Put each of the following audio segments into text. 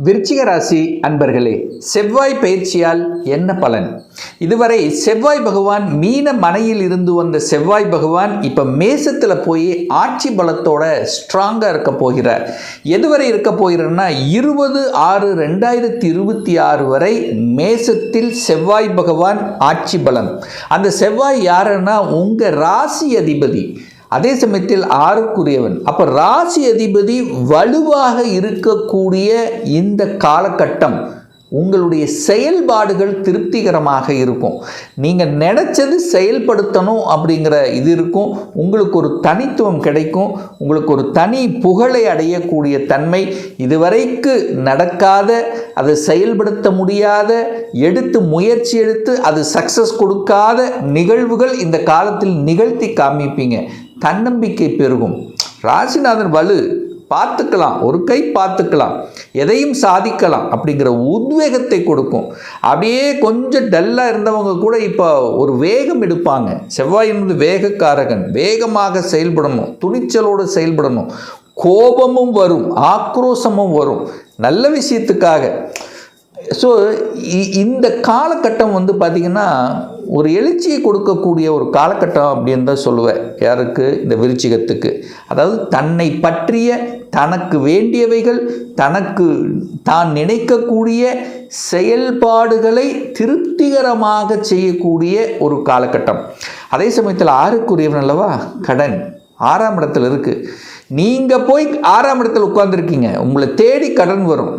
விருச்சிக ராசி அன்பர்களே, செவ்வாய் பயிற்சியால் என்ன பலன்? இதுவரை செவ்வாய் பகவான் மீன மனையில் இருந்து வந்த செவ்வாய் பகவான் இப்போ மேசத்தில் போய் ஆட்சி பலத்தோட ஸ்ட்ராங்காக இருக்க போகிறார். எதுவரை இருக்க போகிறார்னா 20/6/2026 வரை மேசத்தில் செவ்வாய் பகவான் ஆட்சி பலம். அந்த செவ்வாய் யாருன்னா உங்கள் ராசி அதிபதி, அதே சமயத்தில் ஆறுக்குரியவன். அப்போ ராசி அதிபதி வலுவாக இருக்கக்கூடிய இந்த காலகட்டம் உங்களுடைய செயல்பாடுகள் திருப்திகரமாக இருக்கும். நீங்கள் நினச்சது செயல்படுத்தணும் அப்படிங்கிற இது இருக்கும். உங்களுக்கு ஒரு தனித்துவம் கிடைக்கும். உங்களுக்கு ஒரு தனி புகழை அடையக்கூடிய தன்மை, இதுவரைக்கு நடக்காத, அதை செயல்படுத்த முடியாத, முயற்சி எடுத்து அது சக்ஸஸ் கொடுக்காத நிகழ்வுகள் இந்த காலத்தில் நிகழ்த்தி காமிப்பீங்க. தன்னம்பிக்கை பெருகும். ராசிநாதன் வலு, பார்த்துக்கலாம், ஒரு கை பார்த்துக்கலாம், எதையும் சாதிக்கலாம் அப்படிங்கிற உத்வேகத்தை கொடுக்கும். அப்படியே கொஞ்சம் டல்லாக இருந்தவங்க கூட இப்போ ஒரு வேகம் எடுப்பாங்க. செவ்வாய் என்பது வேகக்காரகன். வேகமாக செயல்படணும், துணிச்சலோடு செயல்படணும். கோபமும் வரும், ஆக்ரோஷமும் வரும், நல்ல விஷயத்துக்காக. ஸோ இந்த காலகட்டம் பார்த்திங்கன்னா ஒரு எழுச்சியை கொடுக்கக்கூடிய ஒரு காலகட்டம் அப்படின்னு தான் சொல்லுவேன். யாருக்கு? இந்த விருச்சிகத்துக்கு. அதாவது தன்னை பற்றிய, தனக்கு வேண்டியவைகள், தனக்கு தான் நினைக்கக்கூடிய செயல்பாடுகளை திருப்திகரமாக செய்யக்கூடிய ஒரு காலகட்டம். அதே சமயத்தில் ஆறுக்குரியவன் அல்லவா, கடன் 6ஆம் இடத்துல இருக்குது. நீங்கள் போய் 6ஆம் இடத்துல உட்கார்ந்துருக்கீங்க, உங்களை தேடி கடன் வரும்.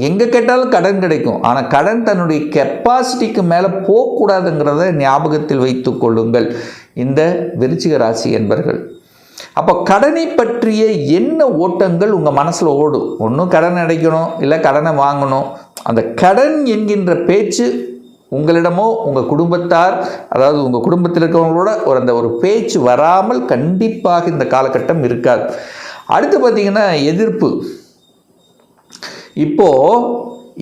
எங்கே கேட்டாலும் கடன் கிடைக்கும். ஆனால் கடன் தன்னுடைய கெப்பாசிட்டிக்கு மேலே போகக்கூடாதுங்கிறத ஞாபகத்தில் வைத்து கொள்ளுங்கள் இந்த விருச்சிக ராசி என்பர்கள். அப்போ கடனை பற்றிய என்ன ஓட்டங்கள் உங்கள் மனசில் ஓடும்? ஒன்றும் கடன் அடைக்கணும், இல்லை கடனை வாங்கணும். அந்த கடன் என்கின்ற பேச்சு உங்களிடமோ உங்கள் குடும்பத்தார், அதாவது உங்கள் குடும்பத்தில் இருக்கிறவங்களோட அந்த ஒரு பேச்சு வராமல் கண்டிப்பாக இந்த காலகட்டம் இருக்காது. அடுத்து பார்த்திங்கன்னா எதிர்ப்பு. இப்போது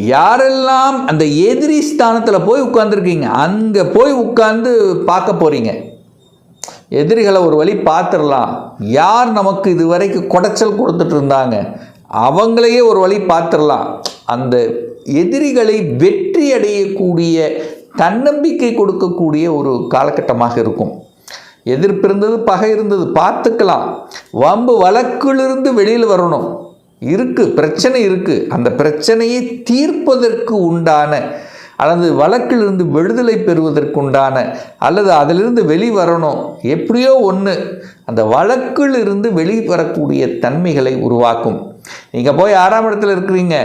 யாரெல்லாம் அந்த எதிரி ஸ்தானத்தில் போய் உட்கார்ந்துருக்கீங்க, அங்கே போய் உட்கார்ந்து பார்க்க போகிறீங்க. எதிரிகளை ஒரு வழி பார்த்துடலாம். யார் நமக்கு இது வரைக்கும் குடைச்சல் கொடுத்துட்டு இருந்தாங்க அவங்களையே ஒரு வழி பார்த்துடலாம். அந்த எதிரிகளை வெற்றி அடையக்கூடிய தன்னம்பிக்கை கொடுக்கக்கூடிய ஒரு காலகட்டமாக இருக்கும். எதிர்ப்பு இருந்தது, பகை இருந்தது, பார்த்துக்கலாம். வம்பு வழக்கிலிருந்து வெளியில் வரணும். இருக்குது, பிரச்சனை இருக்குது. அந்த பிரச்சனையை தீர்ப்பதற்கு உண்டான, அல்லது வழக்கிலிருந்து விடுதலை பெறுவதற்குண்டான, அல்லது அதிலிருந்து வெளிவரணும், எப்படியோ ஒன்று அந்த வழக்கிலிருந்து வெளிவரக்கூடிய தன்மைகளை உருவாக்கும். நீங்கள் போய் 6ஆம் இடத்துல இருக்கிறீங்க,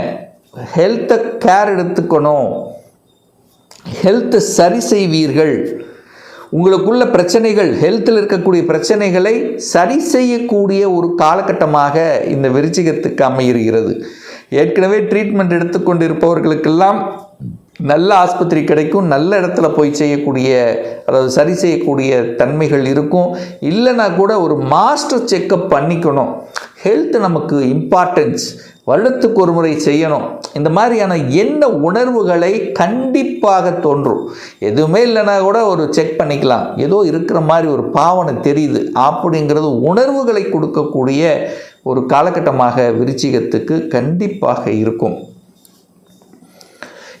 ஹெல்த்தை கேர் எடுத்துக்கணும், ஹெல்த்தை சரி செய்வீர்கள். உங்களுக்குள்ள பிரச்சனைகள், ஹெல்த்தில் இருக்கக்கூடிய பிரச்சனைகளை சரி செய்யக்கூடிய ஒரு காலகட்டமாக இந்த விருச்சிகத்துக்கு அமைகிறது. ஏற்கனவே ட்ரீட்மெண்ட் எடுத்துக்கொண்டு இருப்பவர்களுக்கெல்லாம் நல்ல ஆஸ்பத்திரி கிடைக்கும், நல்ல இடத்துல போய் செய்யக்கூடிய, அதாவது சரி செய்யக்கூடிய தன்மைகள் இருக்கும். இல்லைனா கூட ஒரு மாஸ்டர் செக்கப் பண்ணிக்கணும். ஹெல்த் நமக்கு இம்பார்ட்டன்ஸ், வருடத்துக்கு ஒரு முறை செய்யணும். இந்த மாதிரியான என்ன உணர்வுகளை கண்டிப்பாக தோன்றும். எதுவுமே இல்லைனா கூட ஒரு செக் பண்ணிக்கலாம், ஏதோ இருக்கிற மாதிரி ஒரு பாவனை தெரியுது அப்படிங்கிறது உணர்வுகளை கொடுக்கக்கூடிய ஒரு காலகட்டமாக விருச்சிகத்துக்கு கண்டிப்பாக இருக்கும்.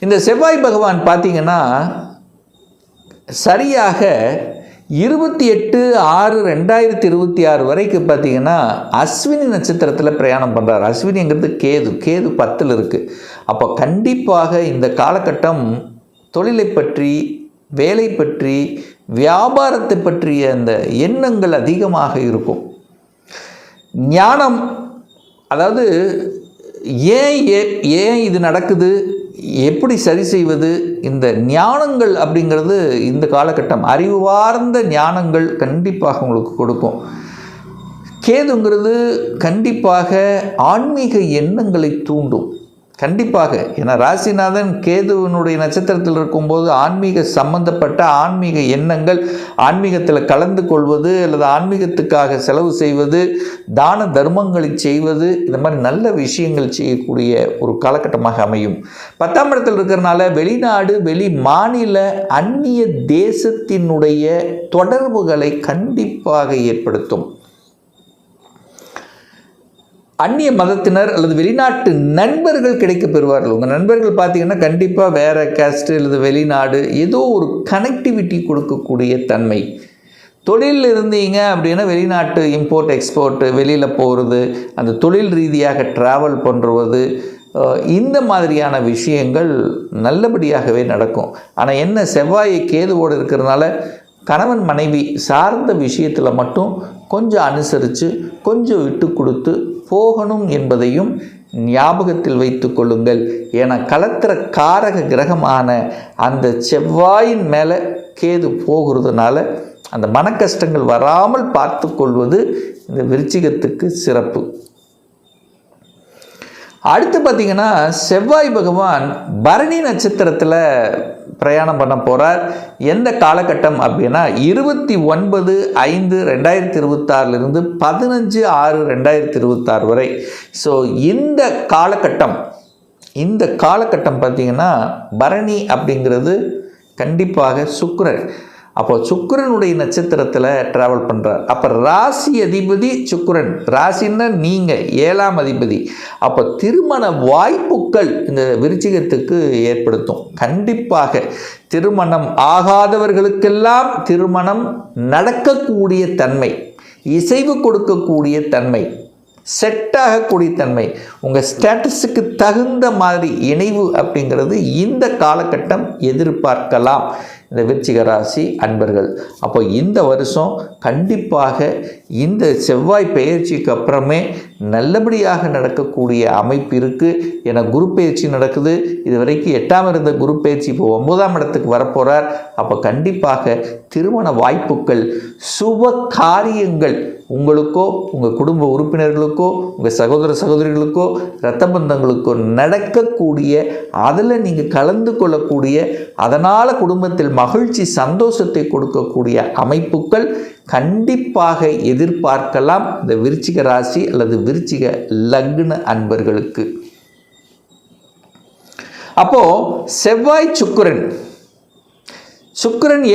இந்த செவ்வாய் பகவான் பார்த்திங்கன்னா சரியாக 28/6/2026 வரைக்கும் பார்த்திங்கன்னா அஸ்வினி நட்சத்திரத்தில் பிரயாணம் பண்ணுறார். அஸ்வினிங்கிறது கேது 10ல் இருக்குது. அப்போ கண்டிப்பாக இந்த காலகட்டம் தொழிலை பற்றி, வேலை பற்றி, வியாபாரத்தை பற்றிய அந்த எண்ணங்கள் அதிகமாக இருக்கும். ஞானம், அதாவது ஏன் இது நடக்குது, எப்படி சரி செய்வது, இந்த ஞானங்கள் அப்படிங்கிறது இந்த காலகட்டம் அறிவார்ந்த ஞானங்கள் கண்டிப்பாக உங்களுக்கு கொடுக்கும். கேதுங்கிறது கண்டிப்பாக ஆன்மீக எண்ணங்களை தூண்டும். கண்டிப்பாக, ஏன்னா ராசிநாதன் கேதுவனுடைய நட்சத்திரத்தில் இருக்கும்போது ஆன்மீக சம்பந்தப்பட்ட ஆன்மீக எண்ணங்கள், ஆன்மீகத்தில் கலந்து கொள்வது, அல்லது ஆன்மீகத்துக்காக செலவு செய்வது, தான தர்மங்களை செய்வது, இந்த மாதிரி நல்ல விஷயங்கள் செய்யக்கூடிய ஒரு காலகட்டமாக அமையும். 10ஆம் இடத்தில் இருக்கிறனால வெளிநாடு, வெளி மாநில, அந்நிய தேசத்தினுடைய தொடர்புகளை கண்டிப்பாக ஏற்படுத்தும். அந்நிய மதத்தினர் அல்லது வெளிநாட்டு நண்பர்கள் கிடைக்க பெறுவார்கள். உங்கள் நண்பர்கள் பார்த்தீங்கன்னா கண்டிப்பாக வேறு கேஸ்ட் அல்லது வெளிநாடு ஏதோ ஒரு கனெக்டிவிட்டி கொடுக்கக்கூடிய தன்மை. தொழிலில் இருந்தீங்க அப்படின்னா வெளிநாட்டு இம்போர்ட் எக்ஸ்போர்ட்டு, வெளியில் போகிறது, அந்த தொழில் ரீதியாக ட்ராவல் பண்ணுறது, இந்த மாதிரியான விஷயங்கள் நல்லபடியாகவே நடக்கும். ஆனால் என்ன, செவ்வாய் கேதுவோடு இருக்கிறதுனால கணவன் மனைவி சார்ந்த விஷயத்தில் மட்டும் கொஞ்சம் அனுசரித்து கொஞ்சம் விட்டு கொடுத்து போகணும் என்பதையும் ஞாபகத்தில் வைத்து கொள்ளுங்கள். ஏன்னா கலத்திர காரக கிரகமான அந்த செவ்வாயின் மேலே கேது போகிறதுனால அந்த மன கஷ்டங்கள் வராமல் பார்த்து கொள்வது இந்த விருச்சிகத்துக்கு சிறப்பு. அடுத்து பார்த்திங்கன்னா செவ்வாய் பகவான் பரணி நட்சத்திரத்தில் பிரயாணம் பண்ண போகிறார். எந்த காலகட்டம் அப்படின்னா 29/5/2026 15/6/2026 வரை. ஸோ இந்த காலகட்டம் பார்த்திங்கன்னா பரணி அப்படிங்கிறது கண்டிப்பாக சுக்கிரன். அப்போ சுக்கிரனுடைய நட்சத்திரத்தில் ட்ராவல் பண்ணுறார். அப்போ ராசி அதிபதி சுக்கிரன், ராசின்னா நீங்கள் 7ஆம் அதிபதி. அப்போ திருமண வாய்ப்புகள் இந்த விருச்சிகத்துக்கு ஏற்படுத்தும். கண்டிப்பாக திருமணம் ஆகாதவர்களுக்கெல்லாம் திருமணம் நடக்கக்கூடிய தன்மை, இசைவு கொடுக்கக்கூடிய தன்மை, செட் ஆகக்கூடிய தன்மை, உங்கள் ஸ்டேட்டஸுக்கு தகுந்த மாதிரி இணைவு அப்படிங்கிறது இந்த காலகட்டம் எதிர்பார்க்கலாம் இந்த விருச்சிக ராசி அன்பர்கள். அப்போ இந்த வருஷம் கண்டிப்பாக இந்த செவ்வாய் பெயர்ச்சிக்கு அப்புறமே நல்லபடியாக நடக்கக்கூடிய அமைப்பு இருக்குது. ஏன்னா குரு பெயர்ச்சி நடக்குது. இது வரைக்கும் 8ஆம் இருந்த குரு பெயர்ச்சி இப்போ 9ஆம் இடத்துக்கு வரப்போகிறார். அப்போ கண்டிப்பாக திருமண வாய்ப்புகள், சுப காரியங்கள் உங்களுக்கோ உங்கள் குடும்ப உறுப்பினர்களுக்கோ உங்கள் சகோதர சகோதரிகளுக்கோ இரத்த பந்தங்களுக்கோ நடக்கக்கூடிய, அதில் நீங்கள் கலந்து கொள்ளக்கூடிய, அதனால் குடும்பத்தில் மகிழ்ச்சி சந்தோஷத்தை கொடுக்கக்கூடிய அமைப்புகள் கண்டிப்பாக எதிர்பார்க்கலாம் இந்த விருச்சிக ராசி அல்லது விருச்சிக லக்ன அன்பர்களுக்கு. அப்போ செவ்வாய் சுக்கிரன்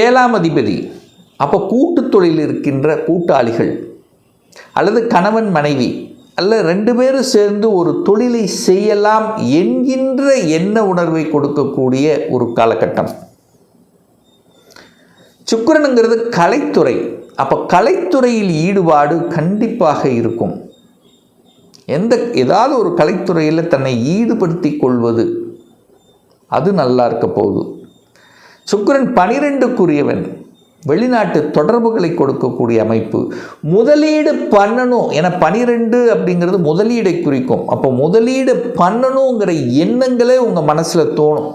7ஆம் அதிபதி. அப்போ கூட்டு தொழில் இருக்கின்ற கூட்டாளிகள் அல்லது கணவன் மனைவி அல்ல 2 பேரும் சேர்ந்து ஒரு தொழிலை செய்யலாம் என்கின்ற எண்ண உணர்வை கொடுக்கக்கூடிய ஒரு காலகட்டம். சுக்கிரனுங்கிறது கலைத்துறை. அப்போ கலைத்துறையில் ஈடுபாடு கண்டிப்பாக இருக்கும். ஏதாவது ஒரு கலைத்துறையில் தன்னை ஈடுபடுத்தி கொள்வது அது நல்லா இருக்க போகுது. சுக்கிரன் 12க்குரியவன், வெளிநாட்டு தொடர்புகளை கொடுக்கக்கூடிய அமைப்பு. முதலீடு பண்ணணும் என 12 அப்படிங்கிறது முதலீடை குறிக்கும். அப்போ முதலீடு பண்ணணுங்கிற எண்ணங்களே உங்கள் மனசில் தோணும்.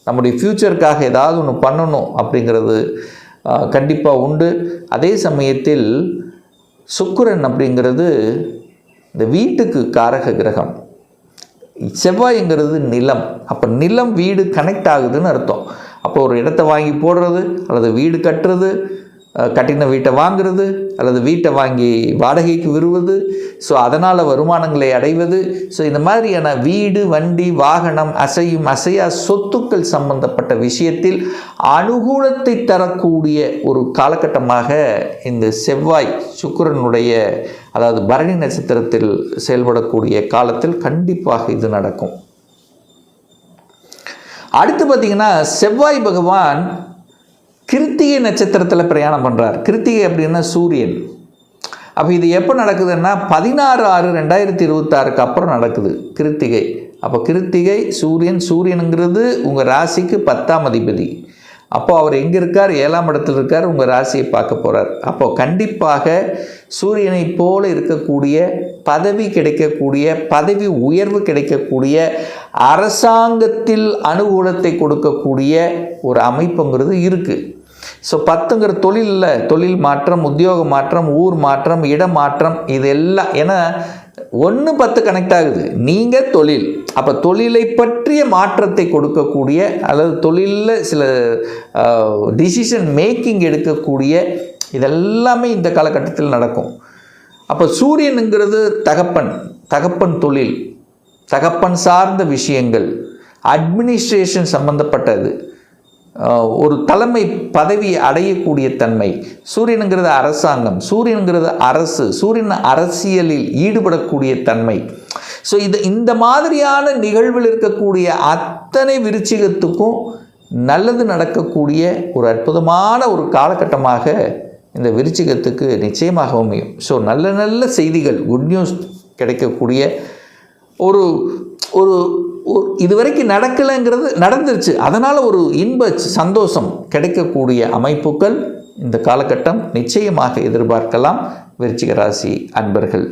நம்முடைய ஃப்யூச்சருக்காக ஏதாவது ஒன்று பண்ணணும் அப்படிங்கிறது கண்டிப்பாக உண்டு. அதே சமயத்தில் சுக்கிரன் அப்படிங்கிறது இந்த வீட்டுக்கு காரக கிரகம். செவ்வாய்ங்கிறது நிலம். அப்போ நிலம் வீடு கனெக்ட் ஆகுதுன்னு அர்த்தம். அப்போ ஒரு இடத்த வாங்கி போடுறது அல்லது வீடு கட்டுறது, கட்டின வீட்டை வாங்குறது அல்லது வீட்டை வாங்கி வாடகைக்கு விடுவது, ஸோ அதனால் வருமானங்களை அடைவது. ஸோ இந்த மாதிரியான வீடு, வண்டி, வாகனம், அசையா சொத்துக்கள் சம்பந்தப்பட்ட விஷயத்தில் அனுகூலத்தை தரக்கூடிய ஒரு காலகட்டமாக இந்த செவ்வாய் சுக்கிரனுடைய அதாவது பரணி நட்சத்திரத்தில் செயல்படக்கூடிய காலத்தில் கண்டிப்பாக இது நடக்கும். அடுத்து பார்த்திங்கன்னா செவ்வாய் பகவான் கிருத்திகை நட்சத்திரத்தில் பிரயாணம் பண்ணுறார். கிருத்திகை அப்படின்னா சூரியன். அப்போ இது எப்போ நடக்குதுன்னா 16/6/2026 அப்புறம் நடக்குது கிருத்திகை. அப்போ கிருத்திகை சூரியனுங்கிறது உங்கள் ராசிக்கு 10ஆம் அதிபதி. அப்போது அவர் எங்கே இருக்கார்? 7ஆம் இடத்தில் இருக்கார். உங்கள் ராசியை பார்க்க போகிறார். அப்போது கண்டிப்பாக சூரியனை போல இருக்கக்கூடிய பதவி கிடைக்கக்கூடிய, பதவி உயர்வு கிடைக்கக்கூடிய, அரசாங்கத்தில் அனுகூலத்தை கொடுக்கக்கூடிய ஒரு அமைப்புங்கிறது இருக்குது. ஸோ 10ங்கிற தொழில் மாற்றம், உத்தியோக மாற்றம், ஊர் மாற்றம், இடம் மாற்றம், இது எல்லாம். ஏன்னா 1-10 கனெக்ட் ஆகுது. நீங்கள் தொழில், அப்போ தொழிலை பற்றிய மாற்றத்தை கொடுக்கக்கூடிய அல்லது தொழிலில் சில டிசிஷன் மேக்கிங் எடுக்கக்கூடிய இதெல்லாமே இந்த காலகட்டத்தில் நடக்கும். அப்போ சூரியனுங்கிறது தகப்பன் தொழில், தகப்பன் சார்ந்த விஷயங்கள், அட்மினிஸ்ட்ரேஷன் சம்பந்தப்பட்டது, ஒரு தலைமை பதவி அடையக்கூடிய தன்மை. சூரியனுங்கிறது அரசாங்கம், சூரியனுங்கிறது அரசு, சூரியன் அரசியலில் ஈடுபடக்கூடிய தன்மை. ஸோ இந்த மாதிரியான நிகழ்வில் இருக்கக்கூடிய அத்தனை விருச்சிகத்துக்கும் நல்லது நடக்கக்கூடிய ஒரு அற்புதமான ஒரு காலகட்டமாக இந்த விருச்சிகத்துக்கு நிச்சயமாக அமையும். ஸோ நல்ல நல்ல செய்திகள், குட் நியூஸ் கிடைக்கக்கூடிய ஒரு ஒரு இதுவரைக்கும் நடக்கலைங்கிறது நடந்துருச்சு, அதனால் ஒரு இன்ப சந்தோஷம் கிடைக்கக்கூடிய அமைப்புகள் இந்த காலகட்டம் நிச்சயமாக எதிர்பார்க்கலாம் விருச்சிக ராசி அன்பர்கள்.